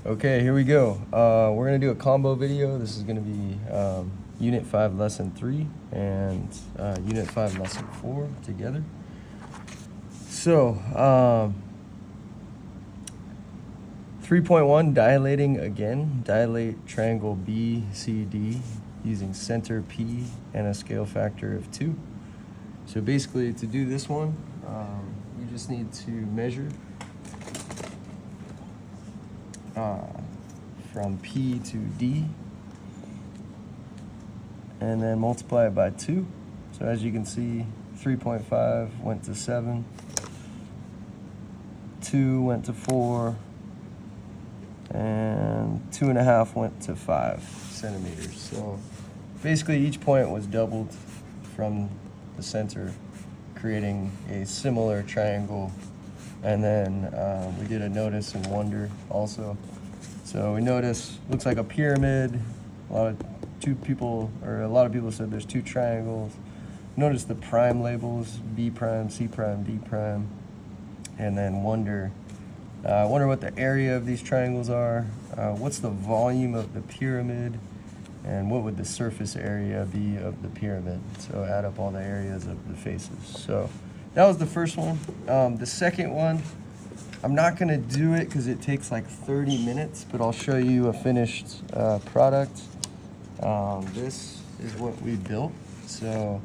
Okay, here we go. We're gonna do a combo video. This is gonna be Unit 5 Lesson 3 and Unit 5 Lesson 4 together. So, 3.1, dilating again. Dilate triangle BCD using center P and a scale factor of 2. So basically, to do this one, you just need to measure from P to D and then multiply it by 2. So as you can see, 3.5 went to 7, 2 went to 4, and 2.5 went to 5 centimeters. So basically each point was doubled from the center, creating a similar triangle. And then we did a notice and wonder also. So we notice, looks like a pyramid. A lot of people said there's 2 triangles. Notice the prime labels, B prime, C prime, D prime. And then wonder what the area of these triangles are. What's the volume of the pyramid? And what would the surface area be of the pyramid? So add up all the areas of the faces. So that was the first one. The second one, I'm not gonna do it because it takes like 30 minutes, but I'll show you a finished product. This is what we built. So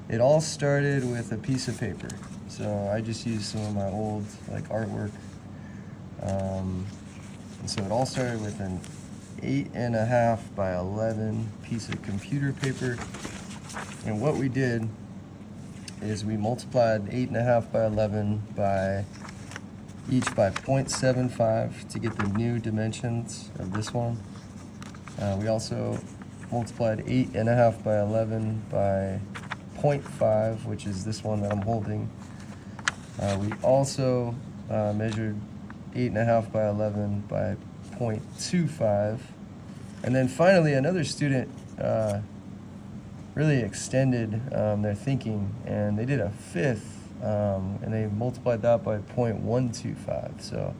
it all started with a piece of paper. So I just used some of my old artwork. And so it all started with an 8.5 by 11 piece of computer paper. And what we did is we multiplied 8.5 by 11 by each by 0.75 to get the new dimensions of this one. We also multiplied 8.5 by 11 by 0.5, which is this one that I'm holding. We also measured 8.5 by 11 by 0.25. And then finally, another student really extended their thinking, and they did a fifth, and they multiplied that by 0.125. So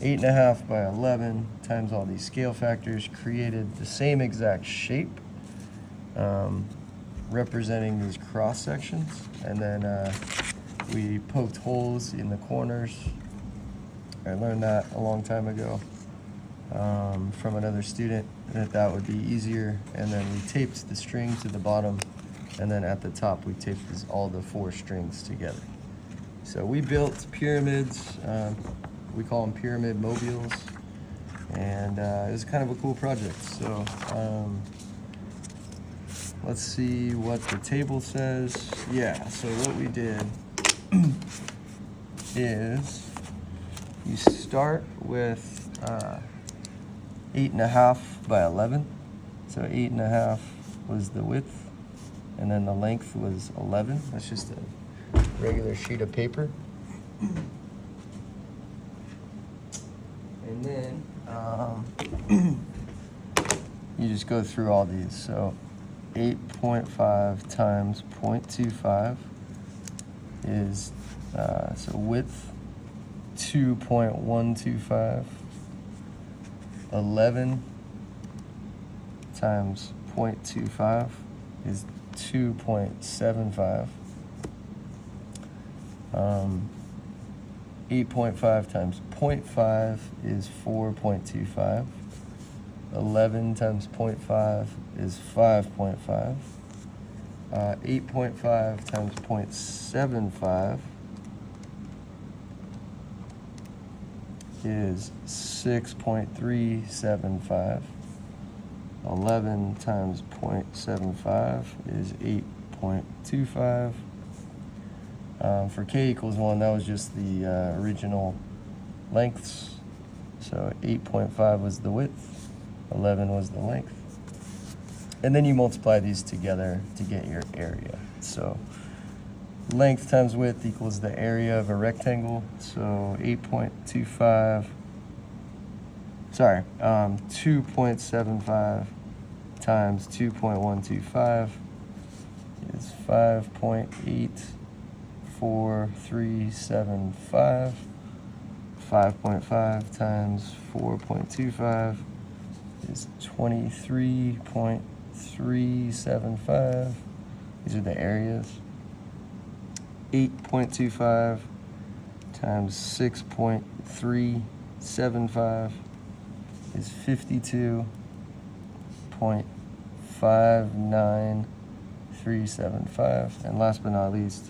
8.5 by 11 times all these scale factors created the same exact shape, representing these cross sections. And then we poked holes in the corners. I learned that a long time ago from another student, that would be easier. And then we taped the string to the bottom, and then at the top we taped all the 4 strings together. So we built pyramids. We call them pyramid mobiles, and it was kind of a cool project. So let's see what the table says. Yeah, so what we did is you start with 8.5 by 11. So 8.5 was the width, and then the length was 11. That's just a regular sheet of paper. And then you just go through all these. So 8.5 times 0.25 is, so width 2.125. 11 times 0.25 is 2.75. 8.5 times 0.5 is 4.25. 11 times 0.5 is 5.5. 8.5 times 0.75 is 6.375. 11 times 0.75 is 8.25. For k equals 1, that was just the original lengths. So 8.5 was the width, 11 was the length. And then you multiply these together to get your area. So length times width equals the area of a rectangle. So 2.75 times 2.125 is 5.84375. 5.5 times 4.25 is 23.375. These are the areas. 8.25 times 6.375 is 52.59375. And last but not least,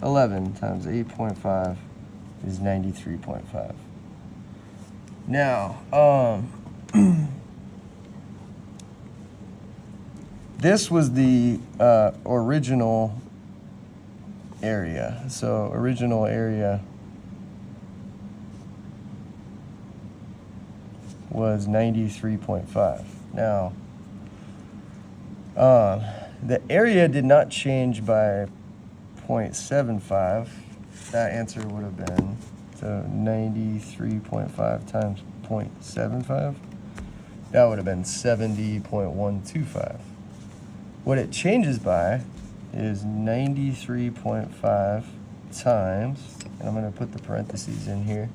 11 times 8.5 is 93.5. Now, this was the original area. So original area was 93.5. Now, the area did not change by 0.75. That answer would have been, so 93.5 times 0.75. That would have been 70.125. What it changes by is 93.5 times, and I'm going to put the parentheses in here,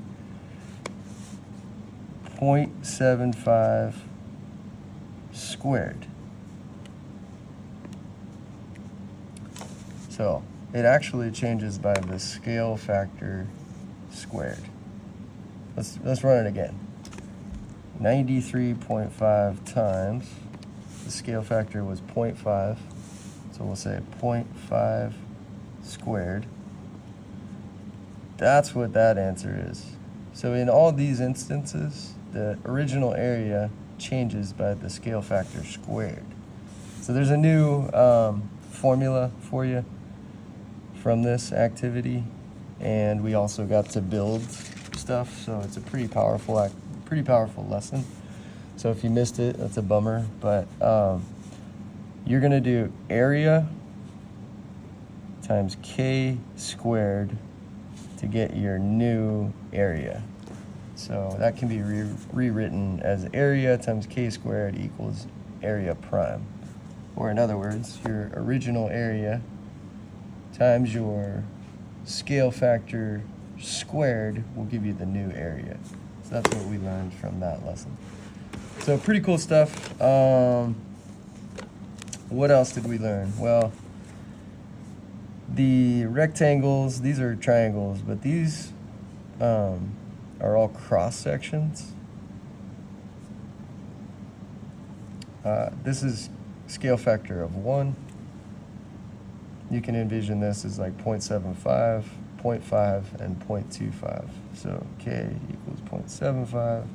0.75 squared. So it actually changes by the scale factor squared. Let's run it again. 93.5 times, the scale factor was 0.5, so we'll say 0.5 squared. That's what that answer is. So in all these instances, the original area changes by the scale factor squared. So there's a new formula for you from this activity, and we also got to build stuff, so it's a pretty powerful lesson. So if you missed it, that's a bummer, but you're gonna do area times k squared to get your new area. So that can be rewritten as area times k squared equals area prime. Or in other words, your original area times your scale factor squared will give you the new area. So that's what we learned from that lesson. So pretty cool stuff. What else did we learn? Well, the rectangles, these are triangles, but these are all cross sections. This is scale factor of 1. You can envision this as like 0.75, 0.5, and 0.25. So k equals 0.75,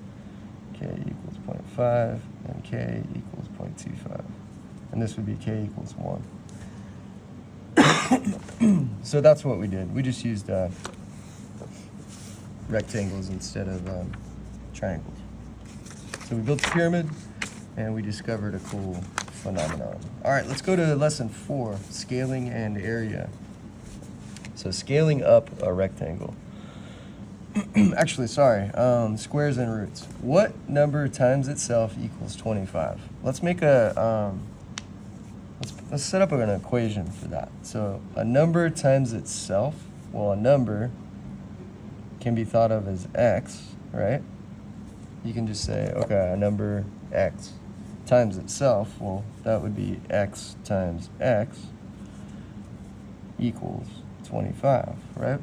k equals 0.5, and k equals 0.25. And this would be k equals 1. So that's what we did. We just used rectangles instead of triangles. So we built a pyramid, and we discovered a cool phenomenon. All right, let's go to lesson 4, scaling and area. So scaling up a rectangle. Actually, sorry, squares and roots. What number times itself equals 25? Let's make a, let's set up an equation for that. So a number times itself, well, a number can be thought of as x, right? You can just say, okay, a number x times itself, well, that would be x times x equals 25, right?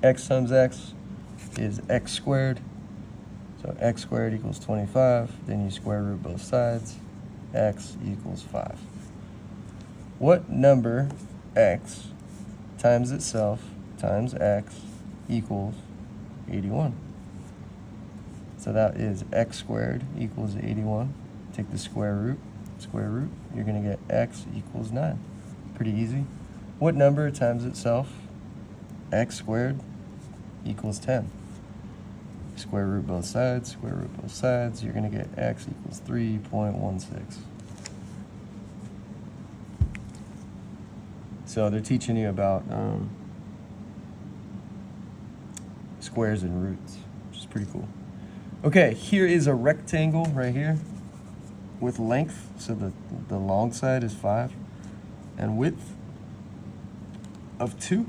X times x is x squared, so x squared equals 25, then you square root both sides, x equals 5. What number x times itself times x equals 81? So that is x squared equals 81. Take the square root, you're going to get x equals 9. Pretty easy. What number times itself? X squared equals 10. Square root both sides, you're going to get x equals 3.16. So they're teaching you about squares and roots, which is pretty cool. Okay, here is a rectangle right here with length, so the long side is 5, and width of 2.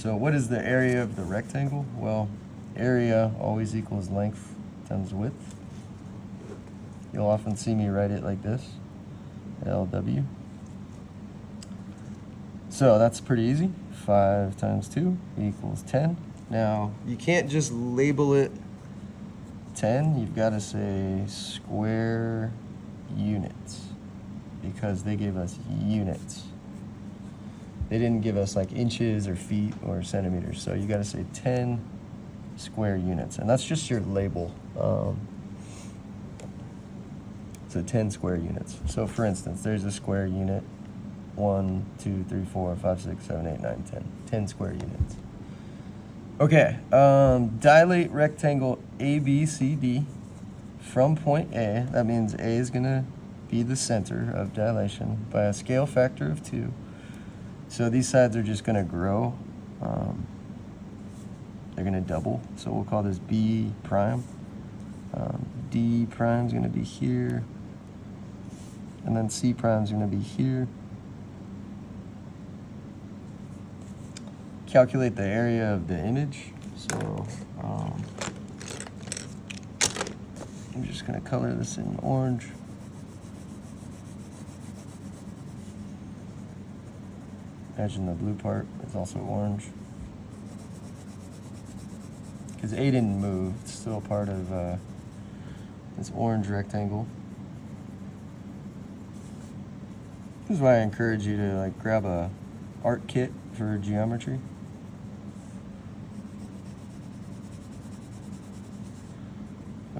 So what is the area of the rectangle? Well, area always equals length times width. You'll often see me write it like this, LW. So that's pretty easy. 5 times 2 equals 10. Now, you can't just label it 10. You've got to say square units because they gave us units. They didn't give us like inches or feet or centimeters. So you got to say 10 square units. And that's just your label. So 10 square units. So for instance, there's a square unit. 1, 2, 3, 4, 5, 6, 7, 8, 9, 10. 10 square units. Okay, dilate rectangle ABCD from point A. That means A is going to be the center of dilation by a scale factor of 2. So these sides are just going to grow. They're going to double. So we'll call this B prime. D prime is going to be here. And then C prime is going to be here. Calculate the area of the image. So I'm just going to color this in orange. Imagine the blue part is also orange. Because A didn't move, it's still a part of this orange rectangle. This is why I encourage you to like grab a art kit for geometry.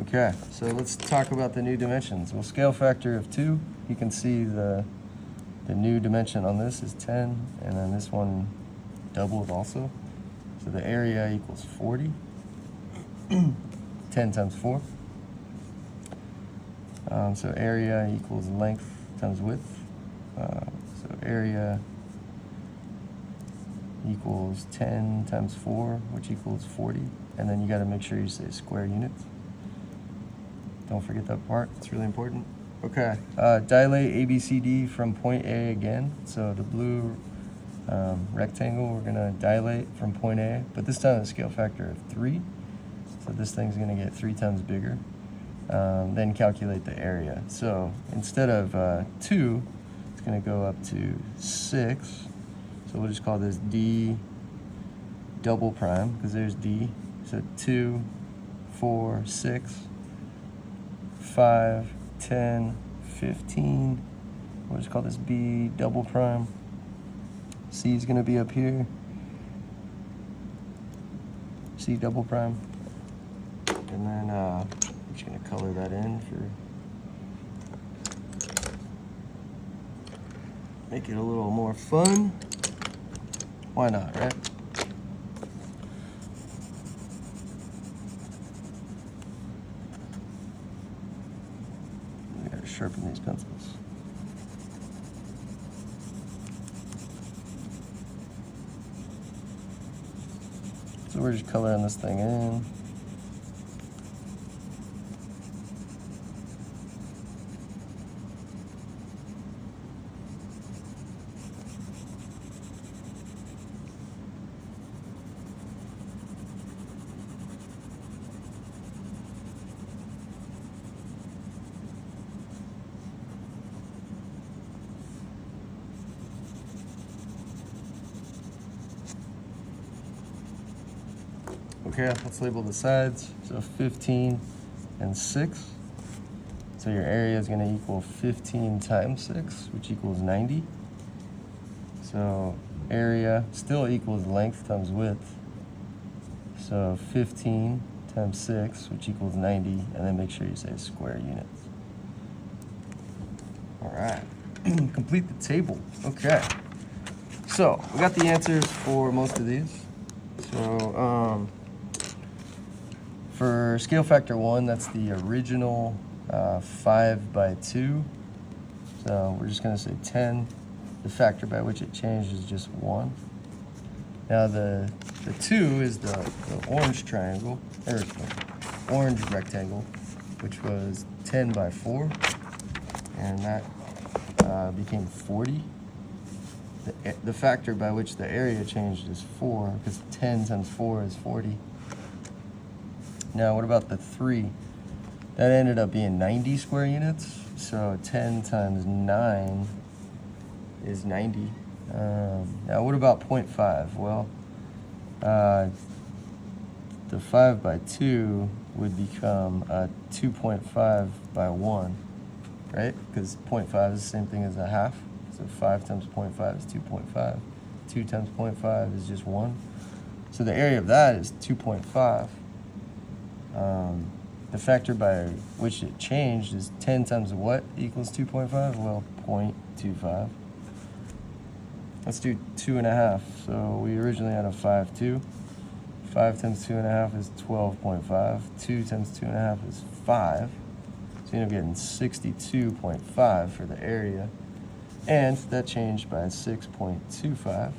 Okay, so let's talk about the new dimensions. Well, scale factor of 2, you can see the new dimension on this is 10, and then this one doubled also. So the area equals 40. 10 times 4. So area equals length times width. So area equals 10 times 4, which equals 40. And then you got to make sure you say square units. Don't forget that part, it's really important. Okay, dilate ABCD from point A again. So the blue rectangle, we're gonna dilate from point A, but this time a scale factor of 3. So this thing's gonna get 3 times bigger. Then calculate the area. So instead of 2, it's gonna go up to 6. So we'll just call this D double prime, because there's D. So 2, 4, 6, 5, 10, 15. We'll just call this B double prime. C is gonna be up here. C double prime. And then I'm just gonna color that in for, make it a little more fun. Why not, right? We gotta sharpen these pencils. So we're just coloring this thing in. Okay, let's label the sides. So 15 and 6. So your area is going to equal 15 times 6, which equals 90. So area still equals length times width. So 15 times 6, which equals 90, and then make sure you say square units. All right, complete the table. Okay, so we got the answers for most of these. So for scale factor 1, that's the original 5 by 2. So we're just going to say 10. The factor by which it changed is just 1. Now the 2 is the orange triangle, or the orange rectangle, which was 10 by 4. And that became 40. the factor by which the area changed is 4, because 10 times 4 is 40. Now, what about the 3? That ended up being 90 square units, so 10 times 9 is 90. Now, what about 0.5? Well, the 5 by 2 would become 2.5 by 1, right? Because 0.5 is the same thing as a half. So 5 times 0.5 is 2.5. 2 times 0.5 is just 1. So the area of that is 2.5. The factor by which it changed is 10 times what equals 2.5? Well, 0.25. Let's do 2.5. So we originally had a 5.2. 5 times 2.5 is 12.5. 2 times 2.5 is 5. So you end up getting 62.5 for the area. And that changed by 6.25.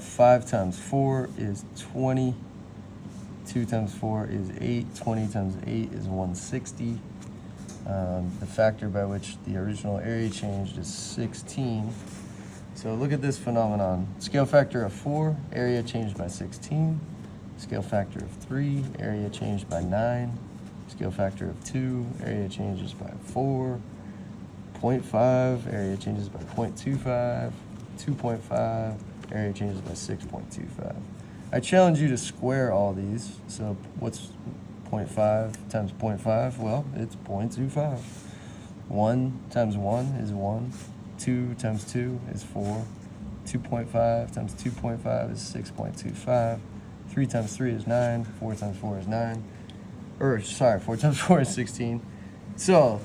5 times 4 is 20. 2 times 4 is 8. 20 times 8 is 160. The factor by which the original area changed is 16. So look at this phenomenon. Scale factor of 4, area changed by 16. Scale factor of 3, area changed by 9. Scale factor of 2, area changes by 4. 0.5, area changes by 0.25. 2.5, area changes by 6.25. I challenge you to square all these. So what's 0.5 times 0.5? Well, it's 0.25. 1 times 1 is 1. 2 times 2 is 4. 2.5 times 2.5 is 6.25. 3 times 3 is 9. 4 times 4 is 9. 4 times 4 is 16. So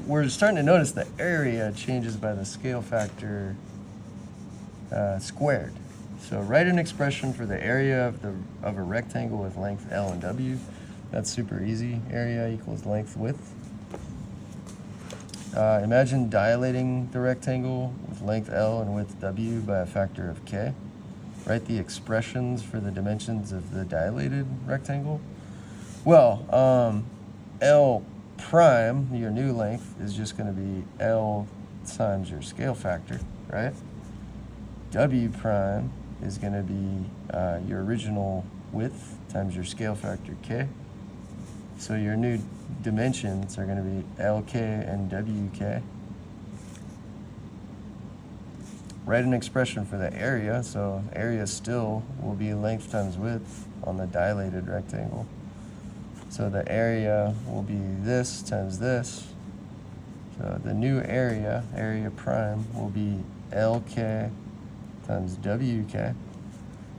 we're starting to notice the area changes by the scale factor squared. So write an expression for the area of a rectangle with length L and W. That's super easy. Area equals length width. Imagine dilating the rectangle with length L and width W by a factor of K. Write the expressions for the dimensions of the dilated rectangle. Well, L prime, your new length, is just going to be L times your scale factor, right? W prime is going to be your original width times your scale factor K. So your new dimensions are going to be LK and WK. Write an expression for the area. So area still will be length times width on the dilated rectangle. So the area will be this times this. So the new area prime, will be LK times WK.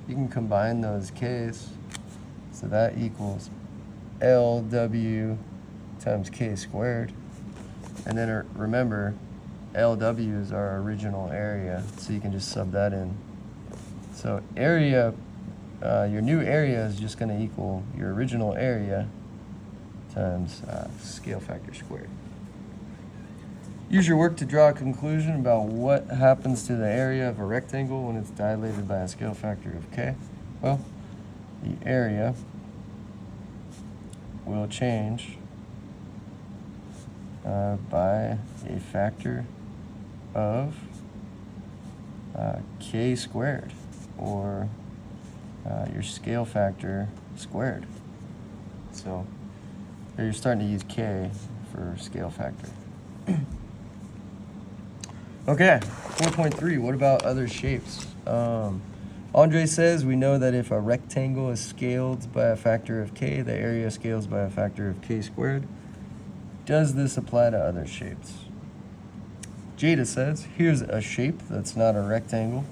You can combine those K's. So that equals LW times K squared. And then remember, LW is our original area, so you can just sub that in. So area, your new area is just going to equal your original area times scale factor squared. Use your work to draw a conclusion about what happens to the area of a rectangle when it's dilated by a scale factor of K. Well, the area will change by a factor of K squared, or your scale factor squared. So here you're starting to use K for scale factor. Okay, 4.3, what about other shapes? Andre says we know that if a rectangle is scaled by a factor of K, the area scales by a factor of K squared. Does this apply to other shapes? Jada says, here's a shape that's not a rectangle,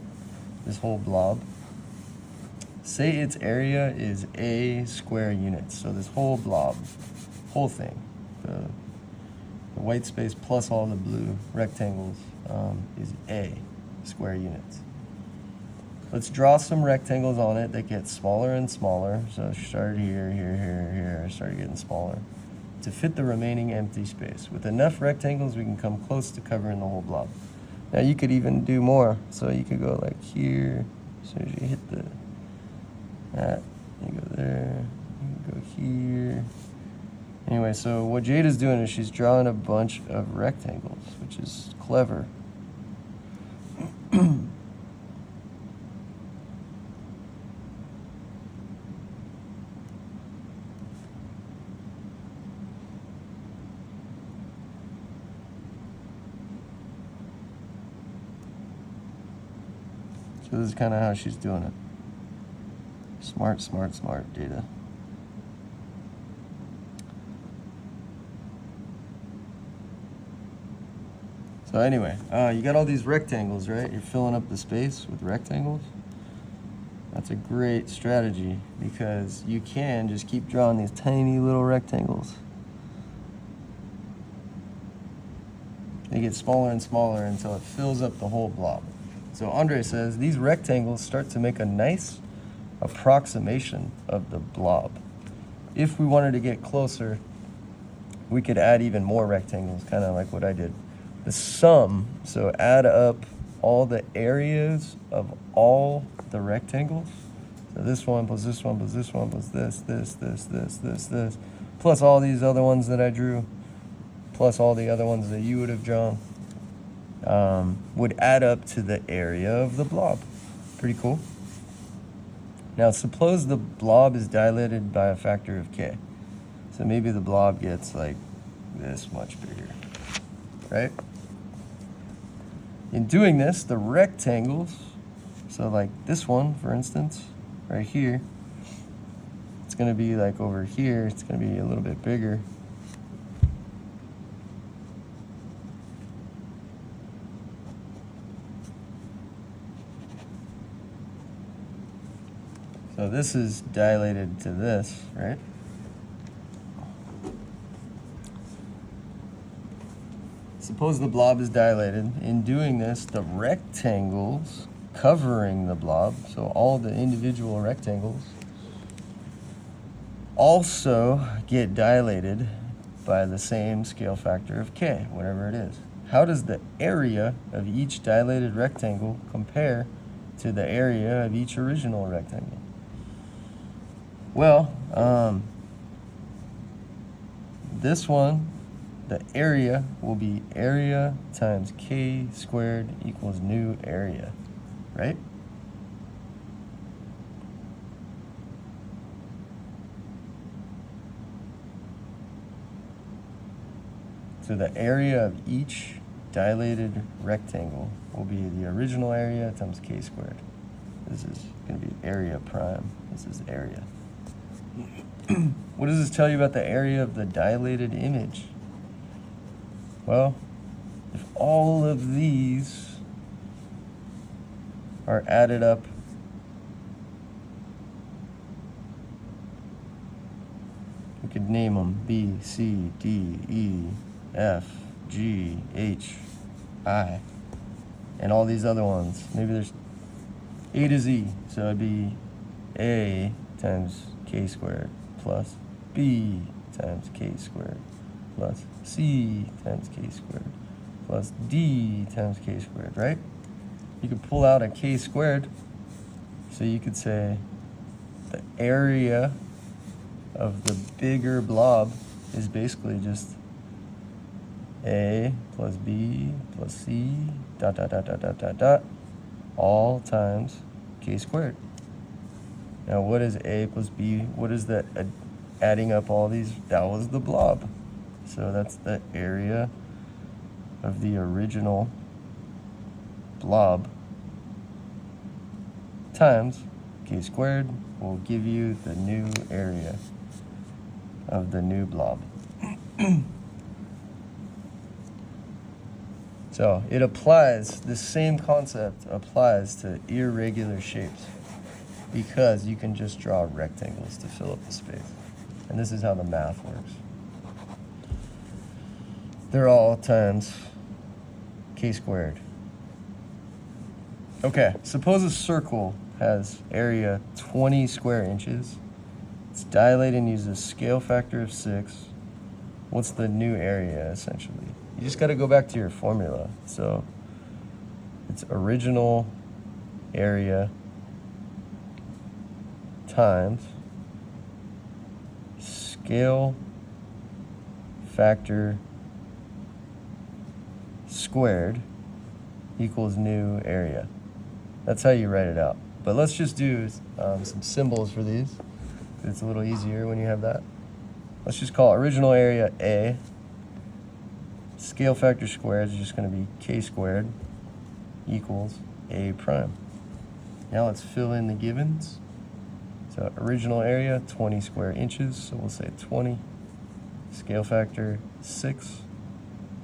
this whole blob. Say its area is A square units. So this whole blob, whole thing, the white space plus all the blue rectangles is A square units. Let's draw some rectangles on it that get smaller and smaller. So started here, here, started getting smaller to fit the remaining empty space. With enough rectangles, we can come close to covering the whole blob. Now you could even do more. So you could go like here. As soon as you hit that, you go there, you go here. Anyway, so what Jada's doing is she's drawing a bunch of rectangles, which is clever. So this is kind of how she's doing it. Smart, smart, smart data. So anyway, you got all these rectangles, right? You're filling up the space with rectangles. That's a great strategy because you can just keep drawing these tiny little rectangles. They get smaller and smaller until it fills up the whole blob. So Andre says these rectangles start to make a nice approximation of the blob. If we wanted to get closer, we could add even more rectangles, kind of like what I did. The sum, so add up all the areas of all the rectangles. So this one plus this one plus this one plus this, plus all these other ones that I drew, plus all the other ones that you would have drawn, would add up to the area of the blob. Pretty cool. Now suppose the blob is dilated by a factor of k. So maybe the blob gets like this much bigger, right? In doing this, the rectangles, so like this one, for instance, right here, it's gonna be like over here, it's gonna be a little bit bigger. So this is dilated to this, right? Suppose the blob is dilated. In doing this, the rectangles covering the blob, so all the individual rectangles, also get dilated by the same scale factor of k, whatever it is. How does the area of each dilated rectangle compare to the area of each original rectangle? Well, this one, the area will be area times k squared equals new area, right? So the area of each dilated rectangle will be the original area times k squared. This is going to be area prime. This is area. What does this tell you about the area of the dilated image? Well, if all of these are added up, we could name them B, C, D, E, F, G, H, I, and all these other ones. Maybe there's A to Z, so it'd be A times k squared plus B times k squared plus C times k squared plus D times k squared, right? You could pull out a k squared, so you could say the area of the bigger blob is basically just A plus B plus C dot dot dot dot dot dot dot all times k squared. Now what is A plus B? What is that adding up all these? That was the blob. So that's the area of the original blob times k squared will give you the new area of the new blob. So it applies, the same concept applies to irregular shapes because you can just draw rectangles to fill up the space. And this is how the math works. They're all times k squared. Okay, suppose a circle has area 20 square inches. It's dilated and uses a scale factor of 6. What's the new area, essentially? You just got to go back to your formula. So it's original area times scale factor squared equals new area. That's how you write it out. But let's just do some symbols for these. It's a little easier when you have that. Let's just call original area A. Scale factor squared is just going to be k squared equals A prime. Now let's fill in the givens. So original area, 20 square inches, so we'll say 20. Scale factor, 6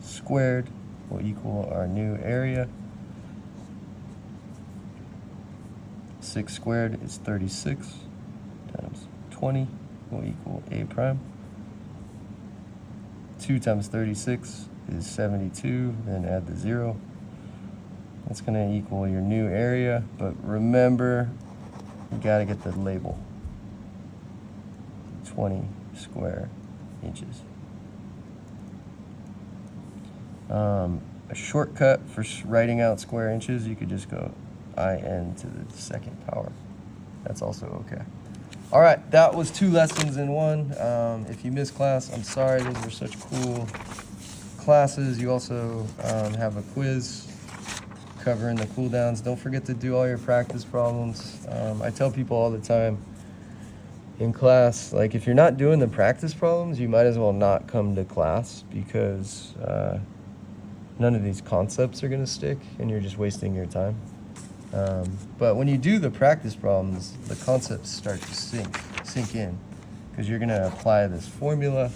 squared will equal our new area. 6 squared is 36 times 20 will equal A prime. 2 times 36 is 72, then add the 0. That's going to equal your new area, but remember, you got to get the label. 20 square inches. A shortcut for writing out square inches, you could just go IN to the second power. That's also okay. All right, that was 2 lessons in 1. If you missed class, I'm sorry. Those were such cool classes. You also have a quiz covering the cooldowns. Don't forget to do all your practice problems. I tell people all the time in class, like, if you're not doing the practice problems, you might as well not come to class, because none of these concepts are going to stick and you're just wasting your time. But when you do the practice problems, the concepts start to sink in, because you're going to apply this formula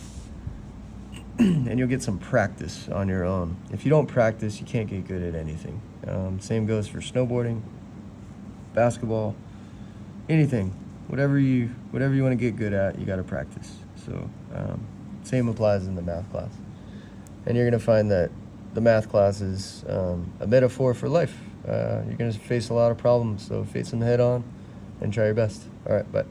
and you'll get some practice on your own. If you don't practice, you can't get good at anything. Same goes for snowboarding, basketball, anything. Whatever you want to get good at, you got to practice. So same applies in the math class. And you're going to find that the math class is a metaphor for life. You're going to face a lot of problems, so face them head on and try your best. All right, bye.